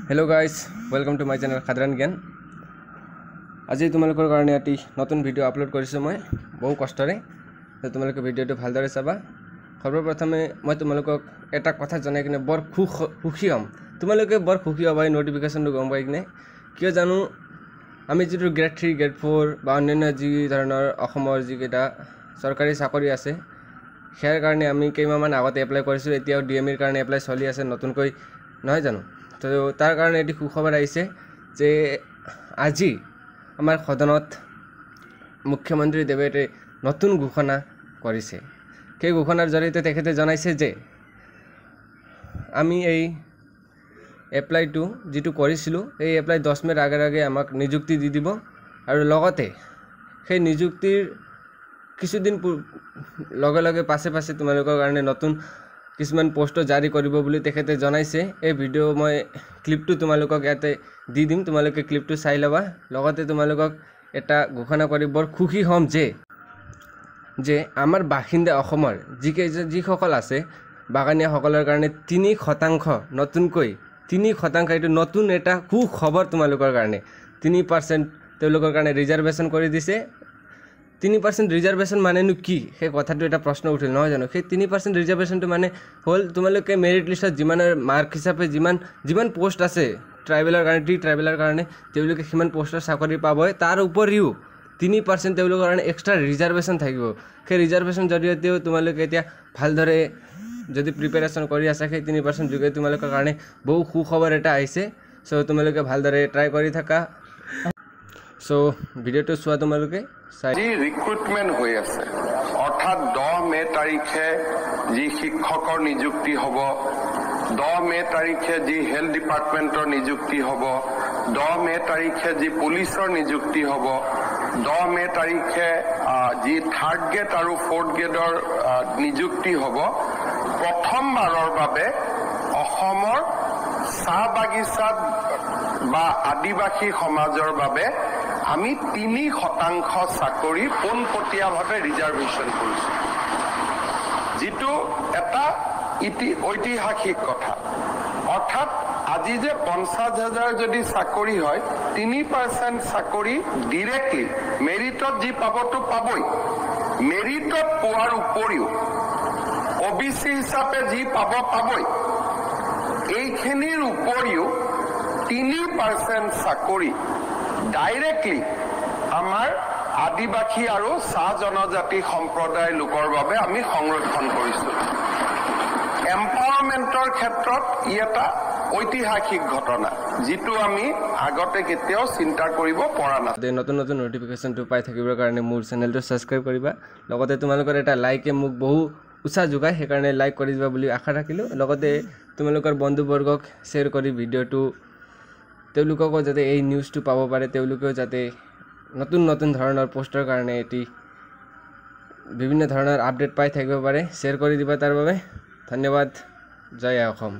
Hello guys welcome to my channel खाद्रान ज्ञान। आज तुम्हारे कारण एटी नतुन भिडिओ आपलोड करिছো मैं बहु कष्टरे। तो तुम्हारे भिडिओ भालदरे चाबा। सर्वप्रथमे मैं तुम्हारोक एटा कथा जनाई किने बर सुखी हम। तुम्हारे बर सुखी हबा नोटिफिकेशन गम पाई किने किय जानो आमी जी ग्रेड 3 ग्रेड 4 बा अन्य जी धৰণৰ অসমৰ যিকেইটা सरकारी চাকৰি আছে সেয়াৰ কাৰণে আমি কেইমাহমান আগতে এপ্লাই কৰিছো। এতিয়াও ডিএমইৰ কাৰণে এপ্লাই চলি আছে নতুনকৈ নহয় জানো। তো তাৰ কাৰণে এটি সুখবৰ আহিছে যে আজি আমাৰ সদনত মুখ্যমন্ত্ৰী দেৱে নতুন ঘোষণা কৰিছে। সেই ঘোষণাৰ জৰিয়তে তেখেতে জনাইছে যে আমি এই এপ্লাইটো যেটো কৰিছিলো এই এপ্লাই 10 মেৰ আগে আমাক নিযুক্তি দি দিব আৰু লগতে সেই নিযুক্তিৰ কিছুদিন লগে লগে পাছে তোমালোকৰ কাৰণে নতুন কিছুমান পোষ্ট জাৰি কৰিব বুলি তেখেতে জনাইছে। এই ভিডিও মই ক্লিপটো তোমালোকক ইয়াতে দি দিম, তোমালোকে ক্লিপটো চাই লবা। লগতে তোমালোকক এটা ঘোষণা কৰি বৰ খুশি হম যে আমাৰ বাসিন্দা অসমৰ যিসকল আছে বাগানীয়া সকলৰ কাৰণে 3% নতুনকৈ 3% এটো নতুন এটা সুখবৰ তোমালোকৰ কাৰণে 3% তেওঁলোকৰ কাৰণে ৰিজাৰ্ভেশন কৰি দিছে। 3% ৰিজাৰ্ভেশন মানেনো কি সেই কথাটো এটা প্ৰশ্ন উঠিল নহয় জানো। সেই 3% ৰিজাৰ্ভেশনটো মানে হল তোমালোকে মেৰিট লিষ্টত যিমানৰ মাৰ্ক হিচাপে যিমান পোষ্ট আছে ট্ৰাইবেলৰ কাৰণে ট্ৰাইবেলৰ কাৰণে তেওঁলোকে কিমান পোষ্টৰ চাকৰি পাব। তাৰ উপৰিও 3% তেওঁলোকৰ কাৰণে এক্সট্ৰা ৰিজাৰ্ভেশন থাকিব। সেই ৰিজাৰ্ভেশন জৰিয়তেও তোমালোকে এতিয়া ভালদৰে যদি প্ৰিপাৰেচন কৰি আছা সেই 3% যোগে তোমালোকৰ কাৰণে বহু সুখবৰ এটা আহিছে। সো তোমালোকে ভালদৰে ট্ৰাই কৰি থাকা। সো ভিডিওটো চোৱা তোমালোকে जी रिक्रुटमेंट हो আছে অৰ্থাৎ 10 মে তাৰিখে जी শিক্ষকৰ নিযুক্তি হ'ব, 10 মে তাৰিখে जी হেলথ ডিপাৰ্টমেন্টৰ নিযুক্তি হ'ব, 10 মে তাৰিখে जी পুলিচৰ নিযুক্তি হ'ব, 10 মে তাৰিখে जी থাৰ্ড গ্ৰেড আৰু ফোৰ্থ গ্ৰেডৰ নিযুক্তি হ'ব। প্ৰথমবাৰৰ বাবে অসমৰ চাহ বাগিচাত বা আদিবাসী সমাজৰ বাবে আমি 3% চাকৰি পোনপটীয়াভাৱে ৰিজাৰ্ভেশন কৰিছো, যেটো এটা ঐতিহাসিক কথা। অৰ্থাৎ আজি যে 50,000 যদি চাকৰি হয় 3% চাকৰি ডাইৰেক্টলি মেৰিটত যি পাবতো পাবই, মেৰিটত পোৱাৰ উপৰিও ওবিসি হিচাপে যি পাবই, এইখিনিৰ উপৰিও 3% চাকৰি ডাইৰেক্টলি আমাৰ আদিবাসী আৰু চাহ জনজাতি সম্প্ৰদায়ৰ লোকৰ বাবে আমি সংৰক্ষণ কৰিছো। এম্পাৱাৰমেন্টৰ ক্ষেত্ৰত ই এটা ঐতিহাসিক ঘটনা, যেটো আমি আগতে কেতিয়াও চিন্তা কৰিব পৰা নাছিল। নতুন নোটিফিকেশনটো পাই থাকিবৰ কাৰণে মোৰ চেনেলটো সাবস্ক্ৰাইব কৰিবা। লগতে তোমালোকৰ এটা লাইকে মোক বহু উৎসাহ যোগায়, সেইকাৰণে লাইক কৰি দিবা বুলি আশা ৰাখিলো। লগতে তোমালোকৰ বন্ধুবৰ্গক শ্বেয়াৰ কৰি ভিডিওটো তেওঁলোককো যাতে এই নিউজটো পাব পাৰে, তেওঁলোকেও যাতে নতুন ধৰণৰ পোষ্টৰ কাৰণে এটি বিভিন্ন ধৰণৰ আপডেট পাই থাকিব পাৰে। শ্বেয়াৰ কৰি দিবা তাৰ বাবে ধন্যবাদ। জয় অসম।